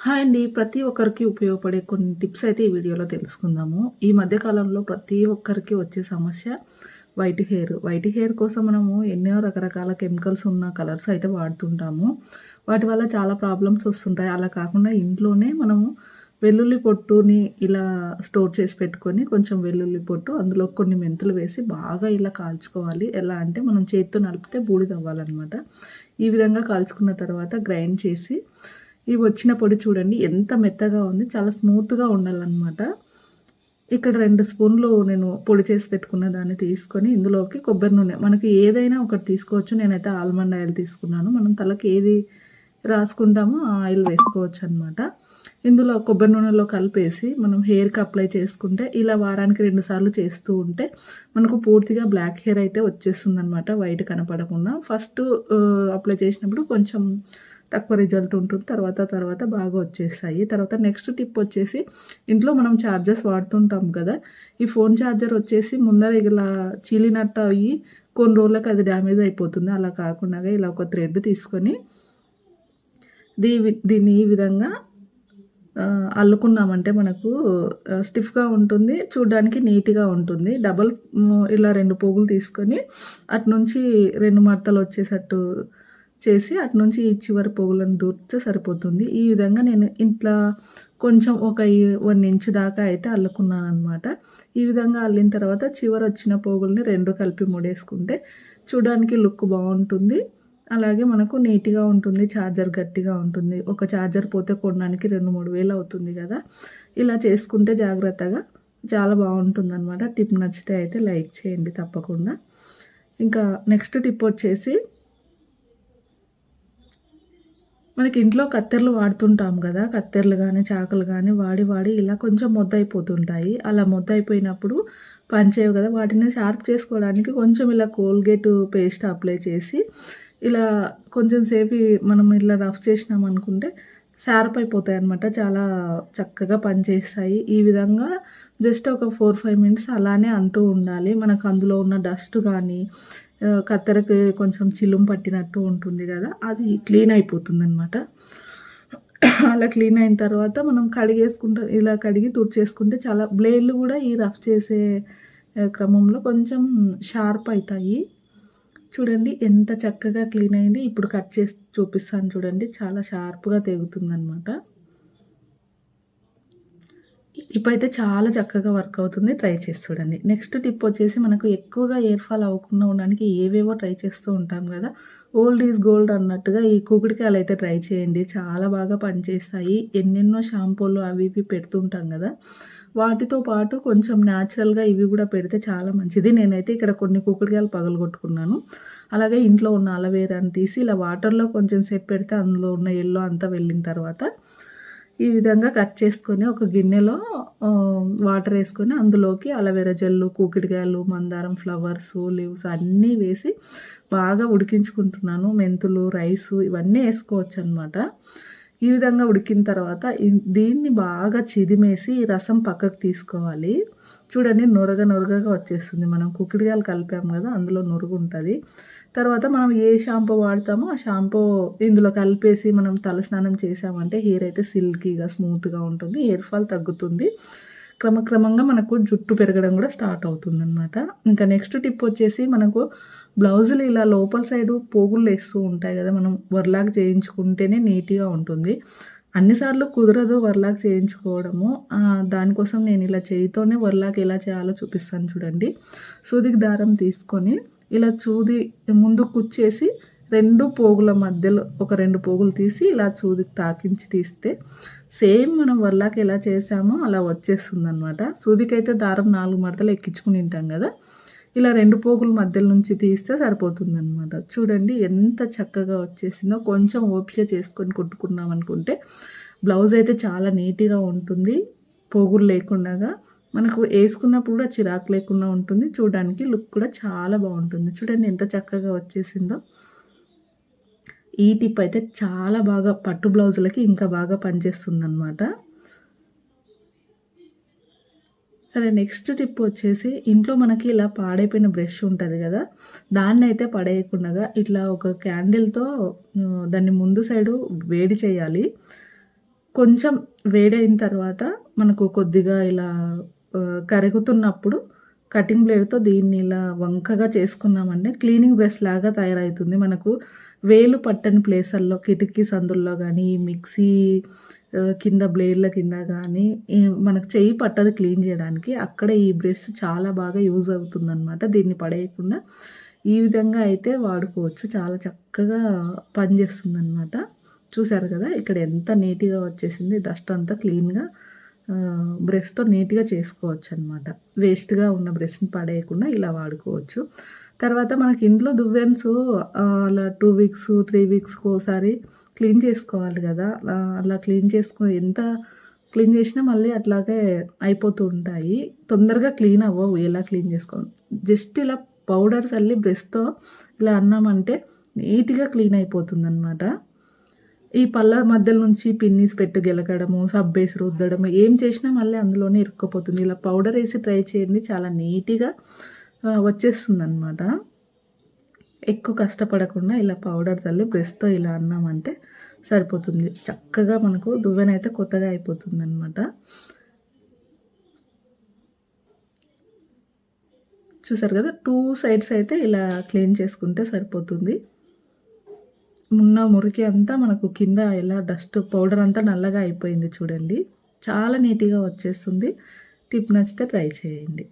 Hi అండి. ప్రతి ఒక్కరికి ఉపయోగపడే కొన్ని టిప్స్ అయితే ఈ వీడియోలో తెలుసుకుందాము. ఈ మధ్య కాలంలో ప్రతి ఒక్కరికి వచ్చే సమస్య వైట్ హెయిర్. వైట్ హెయిర్ కోసం మనము ఎన్నో రకరకాల కెమికల్స్ ఉన్న కలర్స్ అయితే వాడుతుంటాము. వాటి వల్ల చాలా ప్రాబ్లమ్స్ వస్తుంటాయి. అలా కాకుండా ఇంట్లోనే మనము వెల్లుల్లి పొట్టుని ఇలా స్టోర్ చేసి పెట్టుకొని కొంచెం వెల్లుల్లి పొట్టు అందులో కొన్ని మెంతులు వేసి బాగా ఇలా కాల్చుకోవాలి. ఎలా అంటే మనం చేత్తో నలిపితే బూడిదవ్వాలనమాట. ఈ విధంగా కాల్చుకున్న తర్వాత గ్రైండ్ చేసి ఈ వచ్చిన పొడి చూడండి ఎంత మెత్తగా ఉంది. చాలా స్మూత్‌గా ఉండాలనమాట. ఇక్కడ 2 స్పూన్లు నేను పొడి చేసి పెట్టుకున్న దాన్ని తీసుకొని ఇందులోకి కొబ్బరి నూనె మనకి ఏదైనా ఒకటి తీసుకోవచ్చు. నేనైతే ఆల్మండ్ ఆయిల్ తీసుకున్నాను. మనం తలకి ఏది రాసుకుంటామో ఆ ఆయిల్ వేసుకోవచ్చనమాట. ఇందులో కొబ్బరి నూనెలో కలిపేసి మనం హెయిర్‌కి అప్లై చేసుకుంటే ఇలా వారానికి 2 సార్లు చేస్తూ ఉంటే మనకు పూర్తిగా బ్లాక్ హెయిర్ అయితే వచ్చేస్తుందనమాట. వైట్ కనపడకుండా. ఫస్ట్ అప్లై చేసినప్పుడు కొంచెం తక్కువ రిజల్ట్ ఉంటుంది. తర్వాత బాగా వచ్చేస్తాయి. తర్వాత నెక్స్ట్ టిప్ వచ్చేసి ఇంట్లో మనం చార్జర్స్ వాడుతుంటాం కదా! ఈ ఫోన్ చార్జర్ వచ్చేసి ముందర ఇలా చీలినట్టు అయ్యి కొన్ని రోజులకి అది డ్యామేజ్ అయిపోతుంది. అలా కాకుండా ఇలా ఒక థ్రెడ్ తీసుకొని దీన్ని ఈ విధంగా అల్లుకున్నామంటే మనకు స్టిఫ్‌గా ఉంటుంది. చూడ్డానికి నీట్‌గా ఉంటుంది. ఇలా 2 పోగులు తీసుకొని అటునుంచి 2 మడతలు వచ్చేసట్టు చేసి అటునుంచి ఈ చివరి పోగులను దూర్చితే సరిపోతుంది. ఈ విధంగా నేను ఇట్లా కొంచెం ఒక 1 ఇంచ్ దాకా అయితే అల్లుకున్నాననమాట. ఈ విధంగా అల్లిన తర్వాత చివరొచ్చిన పోగుల్ని 2 కలిపి ముడేసుకుంటే చూడడానికి లుక్ బావుంటుంది. అలాగే మనకు నీట్‌గా ఉంటుంది. చార్జర్ గట్టిగా ఉంటుంది. ఒక చార్జర్ పోతే కొనడానికి 2, 3 వేలు అవుతుంది గదా! ఇలా చేసుకుంటే జాగ్రత్తగా చాలా బావుంటుందనమాట. టిప్ నచ్చితే అయితే లైక్ చేయండి తప్పకుండా. ఇంకా నెక్స్ట్ టిప్ వచ్చేసి మనకి ఇంట్లో కత్తెరలు వాడుతుంటాం గదా! కత్తెరలు గానీ, చాకులు గానీ వాడి ఇలా కొంచెం మొద్దయిపోతుంటాయి. అలా మొద్దయిపోయినప్పుడు పనిచేయవు గదా! వాటిని షార్ప్ చేసుకోవడానికి కొంచెం ఇలా కోల్గేట్ పేస్ట్ అప్లై చేసి, ఇలా కొంచెం సేపు మనం ఇలా రఫ్ చేసినామనుకుంటే షార్ప్ అయిపోతాయన్నమాట. చాలా చక్కగా పనిచేస్తాయి. ఈ విధంగా జస్ట్ ఒక 4, 5 మినిట్స్ అలానే అంటూ ఉండాలి. మనకు అందులో ఉన్న డస్ట్ గానీ, కత్తెరకి కొంచెం చిలుము పట్టినట్టు ఉంటుంది గదా! అది క్లీన్ అయిపోతుందనమాట. అలా క్లీన్ అయిన తర్వాత మనం ఇలా కడిగి తుడిచేసుకుంటే చాలా బ్లేడ్లు గూడా ఈ రఫ్ చేసే క్రమంలో కొంచెం షార్ప్ అయితాయి. చూడండి ఎంత చక్కగా క్లీన్ అయింది. ఇప్పుడు కట్ చేసి చూపిస్తాను చూడండి. చాలా షార్ప్‌గా తెగుతుందనమాట. ఈ టిప్ అయితే చాలా చక్కగా వర్క్ అవుతుంది. ట్రై చేసి చూడండి. నెక్స్ట్ టిప్ వచ్చేసి మనకు ఎక్కువగా హెయిర్ ఫాల్ అవ్వకుండా ఉండడానికి ఏవేవో ట్రై చేస్తూ ఉంటాం గదా! ఓల్డ్ ఈజ్ గోల్డ్ అన్నట్టుగా ఈ కుంకుడుకాయలు అయితే ట్రై చేయండి. చాలా బాగా పనిచేస్తాయి. ఎన్నెన్నో షాంపూలు అవి ఇవి పెడుతుంటాం గదా! వాటితో పాటు కొంచెం న్యాచురల్‌గా ఇవి గూడా పెడితే చాలా మంచిది. నేనైతే ఇక్కడ కొన్ని కుంకుడుకాయలు పగలగొట్టుకున్నాను. అలాగే ఇంట్లో ఉన్న అలోవెరాని తీసి ఇలా వాటర్‌లో కొంచెం సేపు పెడితే అందులో ఉన్న యెల్లో అంతా వెళ్ళిన తర్వాత ఈ విధంగా కట్ చేసుకొని ఒక గిన్నెలో వాటర్ ఏసుకొని అందులోకి అలోవెరా జెల్లు, కూకిడికాయలు, మందారం ఫ్లవర్సు, లీవ్స్ అన్నీ వేసి బాగా ఉడికించుకుంటున్నాను. మెంతులు, రైసు ఇవన్నీ ఏసుకోవచ్చనమాట. ఈ విధంగా ఉడికిన తర్వాత దీన్ని బాగా చిదిమేసి ఈ రసం పక్కకు తీసుకోవాలి. చూడండి నొరగగా వచ్చేస్తుంది. మనం కుక్కిడికాయలు కలిపాము గదా! అందులో నురుగుంటది. తర్వాత మనం ఏ షాంపూ వాడతామో ఆ షాంపూ ఇందులో కలిపేసి మనం తలస్నానం చేసామంటే హెయిర్ అయితే సిల్కీగా, స్మూత్‌గా ఉంటుంది. హెయిర్ ఫాల్ తగ్గుతుంది. క్రమక్రమంగా మనకు జుట్టు పెరగడం గూడా స్టార్ట్ అవుతుందనమాట. ఇంకా నెక్స్ట్ టిప్ వచ్చేసి మనకు బ్లౌజులు ఇలా లోపల సైడు పోగులేస్తూ ఉంటాయి గదా! మనం వర్లాక్ చేయించుకుంటేనే నీట్‌గా ఉంటుంది. అన్ని సార్లు కుదరదు వర్లాక్ చేయించుకోవడము. దానికోసం నేను ఇలా చేయితోనే వర్లాక్ ఎలా చేయాలో చూపిస్తాను చూడండి. సూదికి దారం తీసుకొని ఇలా ముందు కుచ్చేసి 2 పోగుల మధ్యలో ఒక 2 పోగులు తీసి ఇలా సూదికి తాకించి తీస్తే సేమ్ మనం వర్లాక్ ఎలా చేసామో అలా వచ్చేస్తుందనమాట. సూదికైతే దారం 4 మడతలు ఎక్కించుకొని ఉంటాం గదా! ఇలా 2 పోగుల మధ్యలో నుంచి తీస్తే సరిపోతుందనమాట. చూడండి ఎంత చక్కగా వచ్చేసిందో. కొంచెం ఓపిక చేసుకొని కుట్టుకున్నామనుకుంటే బ్లౌజ్ అయితే చాలా నీట్‌గా ఉంటుంది. పోగులు లేకుండాగా మనకు ఏసుకున్నప్పుడు కూడా చిరాకు లేకుండా ఉంటుంది. చూడడానికి లుక్ కూడా చాలా బావుంటుంది. చూడండి ఎంత చక్కగా వచ్చేసిందో. ఈ టిప్ అయితే చాలా బాగా పట్టు బ్లౌజులకి ఇంకా బాగా పనిచేస్తుందనమాట. సరే నెక్స్ట్ టిప్ వచ్చేసి ఇంట్లో మనకి ఇలా పాడైపోయిన బ్రష్ ఉంటది గదా! దాన్నయితే పడేయకుండగా ఇట్లా ఒక క్యాండిల్‌తో దాన్ని ముందు సైడు వేడి చేయాలి. కొంచెం వేడైన తర్వాత మనకు కొద్దిగా ఇలా కరుగుతున్నప్పుడు కటింగ్ బ్లేడ్‌తో దీన్ని ఇలా వంకగా చేసుకున్నామంటే క్లీనింగ్ బ్రష్ లాగా తయారవుతుంది. మనకు వేలు పట్టని ప్లేసుల్లో కిటికీ సందుల్లో గానీ, మిక్సీ కింద బ్లేడ్‌ల కింద గానీ, మనకు చెయ్యి పట్టదు క్లీన్ జేయడానికి. అక్కడ ఈ బ్రష్ చాలా బాగా యూజ్ అవుతుందనమాట. దీన్ని పడేయకుండా ఈ విధంగా అయితే వాడుకోవచ్చు. చాలా చక్కగా పనిచేస్తుందనమాట. చూసారు కదా! ఇక్కడ ఎంత నీట్‌గా వచ్చేసింది. డస్ట్ అంతా క్లీన్‌గా బ్రష్‌తో నీట్‌గా చేసుకోవచ్చనమాట. వేస్ట్‌గా ఉన్న బ్రష్‌ని పడేయకుండా ఇలా వాడుకోవచ్చు. తర్వాత మనకి ఇంట్లో దువ్వెనసు అలా 2 వీక్స్, 3 వీక్స్‌కోసారి క్లీన్ చేసుకోవాలి గదా! అలా క్లీన్ ఎంత క్లీన్ చేసినా మళ్ళీ అట్లాగే అయిపోతూ ఉంటాయి. తొందరగా క్లీన్ అవ్వవు ఎలా క్లీన్ చేసుకోవాలి. జస్ట్ ఇలా పౌడర్ చల్లి బ్రష్‌తో ఇలా అన్నామంటే నీట్‌గా క్లీన్ అయిపోతుందనమాట. ఈ పళ్ళ మధ్యల నుంచి పిన్నీస్ పెట్టి గెలకడము, సబ్బేసి రుద్దడము ఏం చేసినా మళ్ళీ అందులోనే ఇరుక్కుపోతుంది. ఇలా పౌడర్ ఏసి ట్రై చేయండి. చాలా నీట్‌గా వచ్చేస్తుందనమాట. ఎక్కువ కష్టపడకుండా ఇలా పౌడర్ చల్లి బ్రష్‌తో ఇలా అన్నామంటే సరిపోతుంది. చక్కగా మనకు దువ్వెనైతే కొత్తగా అయిపోతుందనమాట. చూసారు కదా! 2 సైడ్స్ అయితే ఇలా క్లీన్ చేసుకుంటే సరిపోతుంది. ఉన్న మురికి అంతా మనకు కింద ఎలా డస్ట్ పౌడర్ అంతా నల్లగా అయిపోయింది చూడండి. చాలా నీట్‌గా వచ్చేస్తుంది. టిప్ నచ్చితే ట్రై చేయండి.